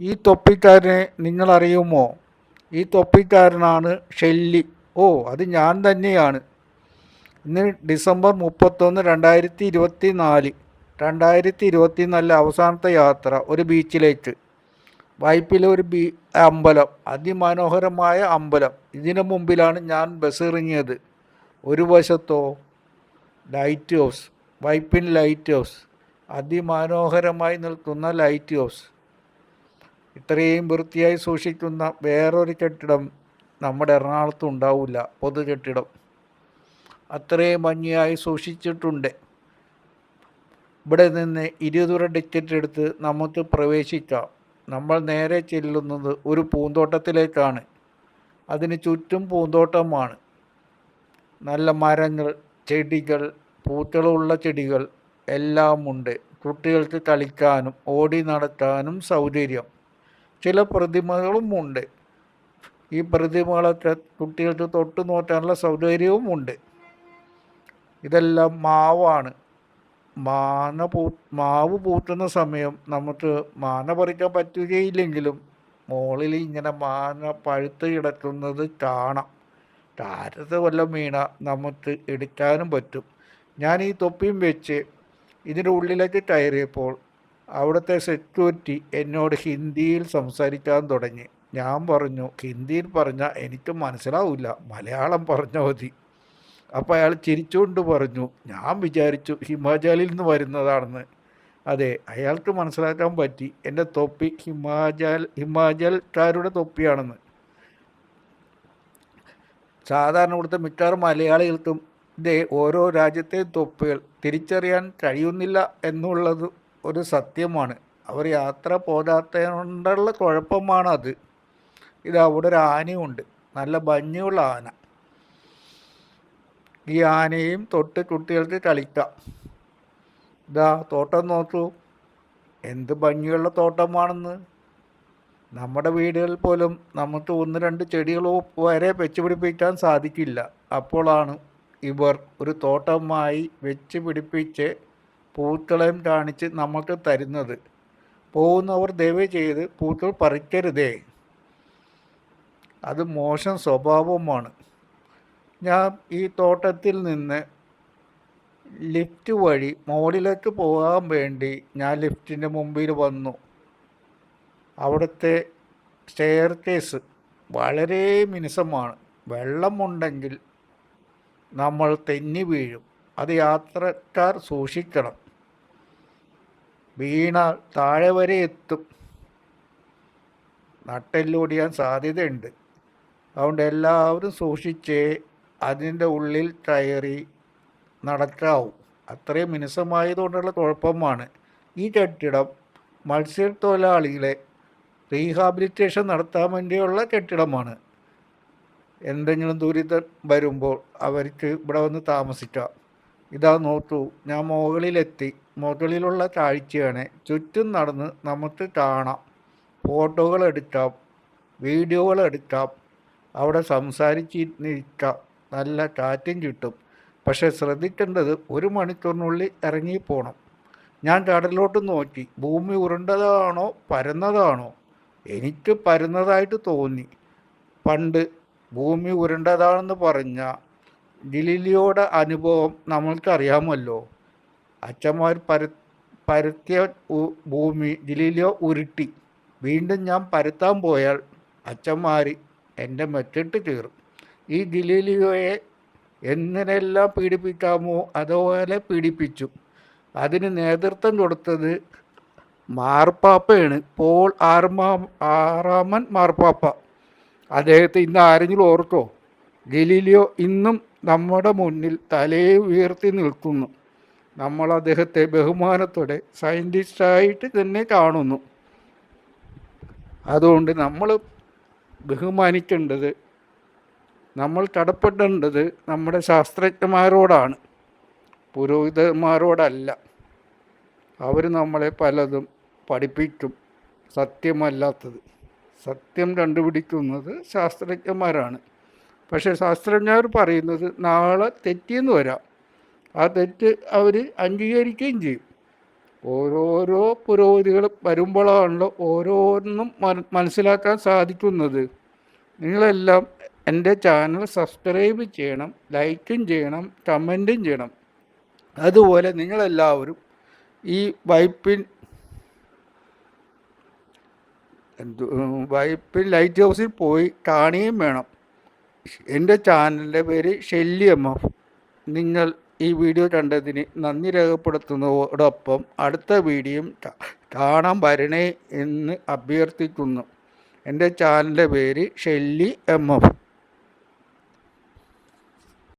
ഈ തൊപ്പിക്കാരനെ നിങ്ങളറിയുമോ? ഈ തൊപ്പിക്കാരനാണ് ഷെല്ലി. ഓ, അത് ഞാൻ തന്നെയാണ്. ഇന്ന് ഡിസംബർ 31, 2024. 2024 അവസാനത്തെ യാത്ര ഒരു ബീച്ചിലേക്ക്. വൈപ്പിലെ ഒരു അമ്പലം, അതിമനോഹരമായ അമ്പലം. ഇതിനു മുമ്പിലാണ് ഞാൻ ബസ് ഇറങ്ങിയത്. ഒരു വശത്തോ lighthouse, Vypin lighthouse, അതിമനോഹരമായി നിൽക്കുന്ന ലൈറ്റ് ഹൗസ്. ഇത്രയും വൃത്തിയായി സൂക്ഷിക്കുന്ന വേറൊരു കെട്ടിടം നമ്മുടെ എറണാകുളത്ത് ഉണ്ടാവില്ല. പൊതു കെട്ടിടം അത്രയും ഭംഗിയായി സൂക്ഷിച്ചിട്ടുണ്ട്. ഇവിടെ നിന്ന് 20 രൂപ ടിക്കറ്റ് എടുത്ത് നമുക്ക് പ്രവേശിക്കാം. നമ്മൾ നേരെ ചെല്ലുന്നത് ഒരു പൂന്തോട്ടത്തിലേക്കാണ്. അതിന് ചുറ്റും പൂന്തോട്ടമാണ്. നല്ല മരങ്ങൾ, ചെടികൾ, പൂക്കളുള്ള ചെടികൾ എല്ലാം ഉണ്ട്. കുട്ടികൾക്ക് കളിക്കാനും ഓടി നടക്കാനും സൗകര്യം. ചില പ്രതിമകളും ഉണ്ട്. ഈ പ്രതിമകളൊക്കെ കുട്ടികൾക്ക് തൊട്ട് നോക്കാനുള്ള സൗകര്യവും ഉണ്ട്. ഇതെല്ലാം മാവാണ്. മാവ് പൂത്തുന്ന സമയം നമുക്ക് മാന പറിക്കാൻ പറ്റുകയില്ലെങ്കിലും മുകളിൽ ഇങ്ങനെ മാന പഴുത്ത് കിടക്കുന്നത് കാണാം. താരത്ത് വല്ലതും വീണ നമുക്ക് എടുക്കാനും പറ്റും. ഞാൻ ഈ തൊപ്പിയും വെച്ച് ഇതിൻ്റെ ഉള്ളിലേക്ക് കയറിയപ്പോൾ അവിടുത്തെ സെക്യൂരിറ്റി എന്നോട് ഹിന്ദിയിൽ സംസാരിക്കാൻ തുടങ്ങി. ഞാൻ പറഞ്ഞു, ഹിന്ദിയിൽ പറഞ്ഞാൽ എനിക്ക് മനസ്സിലാവില്ല, മലയാളം പറഞ്ഞാൽ മതി. അപ്പോൾ അയാൾ ചിരിച്ചുകൊണ്ട് പറഞ്ഞു, ഞാൻ വിചാരിച്ചു ഹിമാചലിൽ നിന്ന് വരുന്നതാണെന്ന്. അതെ, അയാൾക്ക് മനസ്സിലാക്കാൻ പറ്റി എൻ്റെ തൊപ്പി ഹിമാചൽക്കാരുടെ തൊപ്പിയാണെന്ന്. സാധാരണ ഇവിടുത്തെ മിക്കവാറും മലയാളികൾക്കും ഓരോ രാജ്യത്തെയും തൊപ്പികൾ തിരിച്ചറിയാൻ കഴിയുന്നില്ല എന്നുള്ളത് ഒരു സത്യമാണ്. അവർ യാത്ര പോരാത്തതുകൊണ്ടുള്ള കുഴപ്പമാണത്. അവിടെ ഒരു ആനയുണ്ട്, നല്ല ഭംഗിയുള്ള ആന. ഈ ആനയും തൊട്ട് കുട്ടികൾക്ക് കളിക്കാം. തോട്ടം നോക്കൂ, എന്ത് ഭംഗിയുള്ള തോട്ടമാണെന്ന്. നമ്മുടെ വീടുകളിൽ പോലും നമുക്ക് 1-2 ചെടികൾ വരെ വെച്ച് പിടിപ്പിക്കാൻ സാധിക്കില്ല. അപ്പോഴാണ് ഇവർ ഒരു തോട്ടമായി വെച്ച് പിടിപ്പിച്ച് പൂക്കളെയും കാണിച്ച് നമുക്ക് തരുന്നത്. പോകുന്നവർ ദയവ് ചെയ്ത് പൂക്കൾ പറിക്കരുതേ, അത് മോശം സ്വഭാവമാണ്. ഞാൻ ഈ തോട്ടത്തിൽ നിന്ന് ലിഫ്റ്റ് വഴി മുകളിലേക്ക് പോകാൻ വേണ്ടി ഞാൻ ലിഫ്റ്റിൻ്റെ മുമ്പിൽ വന്നു. അവിടുത്തെ സ്റ്റെയർ കേസ് വളരെ മിനുസമാണ്. വെള്ളമുണ്ടെങ്കിൽ നമ്മൾ തെന്നി വീഴും. അത് യാത്രക്കാർ സൂക്ഷിക്കണം. വീണാൽ താഴെ വരെ എത്തും, നട്ടെല്ലൊടിയാൻ സാധ്യതയുണ്ട്. അതുകൊണ്ട് എല്ലാവരും സൂക്ഷിച്ചേ അതിൻ്റെ ഉള്ളിൽ കയറി നടക്കാവും. അത്രയും മിനുസമായതുകൊണ്ടുള്ള കുഴപ്പമാണ്. ഈ കെട്ടിടം മത്സ്യത്തൊഴിലാളികളെ റീഹാബിലിറ്റേഷൻ നടത്താൻ വേണ്ടിയുള്ള കെട്ടിടമാണ്. എന്തെങ്കിലും ദുരിതം വരുമ്പോൾ അവർക്ക് ഇവിടെ വന്ന് താമസിക്കാം. ഇതാ നോക്കൂ, ഞാൻ മുകളിലെത്തി. മുകളിലുള്ള കാഴ്ചയാണ്. ചുറ്റും നടന്ന് നമുക്ക് കാണാം, ഫോട്ടോകൾ എടുക്കാം, വീഡിയോകൾ എടുക്കാം, അവിടെ സംസാരിച്ചിരിക്കാം, നല്ല കാറ്റും കിട്ടും. പക്ഷേ ശ്രദ്ധിക്കേണ്ടത് 1 മണിക്കൂറിനുള്ളിൽ ഇറങ്ങിപ്പോണം. ഞാൻ കടലിലോട്ട് നോക്കി. ഭൂമി ഉരുണ്ടതാണോ പരന്നതാണോ? എനിക്ക് പരന്നതായിട്ട് തോന്നി. പണ്ട് ഭൂമി ഉരുണ്ടതാണെന്ന് പറഞ്ഞ ഗലീലിയോയുടെ അനുഭവം നമ്മൾക്കറിയാമല്ലോ. അച്ഛന്മാർ പരത്തിയ ഭൂമി ഗലീലിയോ ഉരുട്ടി. വീണ്ടും ഞാൻ പരത്താൻ പോയാൽ അച്ഛന്മാർ എൻ്റെ മെറ്റിട്ട് കയറും. ഈ ഗലീലിയോയെ എങ്ങനെയെല്ലാം പീഡിപ്പിക്കാമോ അതുപോലെ പീഡിപ്പിച്ചു. അതിന് നേതൃത്വം കൊടുത്തത് മാർപ്പാപ്പയാണ്, പോൾ ആറാമൻ മാർപ്പാപ്പ. അദ്ദേഹത്തെ ഇന്ന് ആരെങ്കിലും ഓർക്കോ? ഗലീലിയോ ഇന്നും നമ്മുടെ മുന്നിൽ തലയെ ഉയർത്തി നിൽക്കുന്നു. നമ്മൾ അദ്ദേഹത്തെ ബഹുമാനത്തോടെ സയൻറ്റിസ്റ്റായിട്ട് തന്നെ കാണുന്നു. അതുകൊണ്ട് നമ്മൾ ബഹുമാനിക്കേണ്ടത്, നമ്മൾ കടപ്പെടേണ്ടത് നമ്മുടെ ശാസ്ത്രജ്ഞന്മാരോടാണ്, പുരോഹിതന്മാരോടല്ല. അവർ നമ്മളെ പലതും പഠിപ്പിക്കും, സത്യമല്ലാത്തത്. സത്യം കണ്ടുപിടിക്കുന്നത് ശാസ്ത്രജ്ഞന്മാരാണ്. പക്ഷേ ശാസ്ത്രജ്ഞർ പറയുന്നത് നാളെ തെറ്റിയെന്ന് വരാം. ആ തെറ്റ് അവർ അംഗീകരിക്കുകയും ചെയ്യും. ഓരോരോ പുരോഗതികൾ വരുമ്പോഴാണല്ലോ ഓരോന്നും മനസ്സിലാക്കാൻ സാധിക്കുന്നത്. നിങ്ങളെല്ലാം എൻ്റെ ചാനൽ സബ്സ്ക്രൈബ് ചെയ്യണം, ലൈക്കും ചെയ്യണം, കമൻറ്റും ചെയ്യണം. അതുപോലെ നിങ്ങളെല്ലാവരും ഈ വൈപ്പിൻ ലൈറ്റ് ഹൗസിൽ പോയി കാണുകയും വേണം. എൻ്റെ ചാനലിൻ്റെ പേര് ഷെല്ലി MF. നിങ്ങൾ ഈ വീഡിയോ കണ്ടതിന് നന്ദി രേഖപ്പെടുത്തുന്നതോടൊപ്പം അടുത്ത വീഡിയോ കാണാൻ വരണേ എന്ന് അഭ്യർത്ഥിക്കുന്നു. എൻ്റെ ചാനലിൻ്റെ പേര് ഷെല്ലി MF.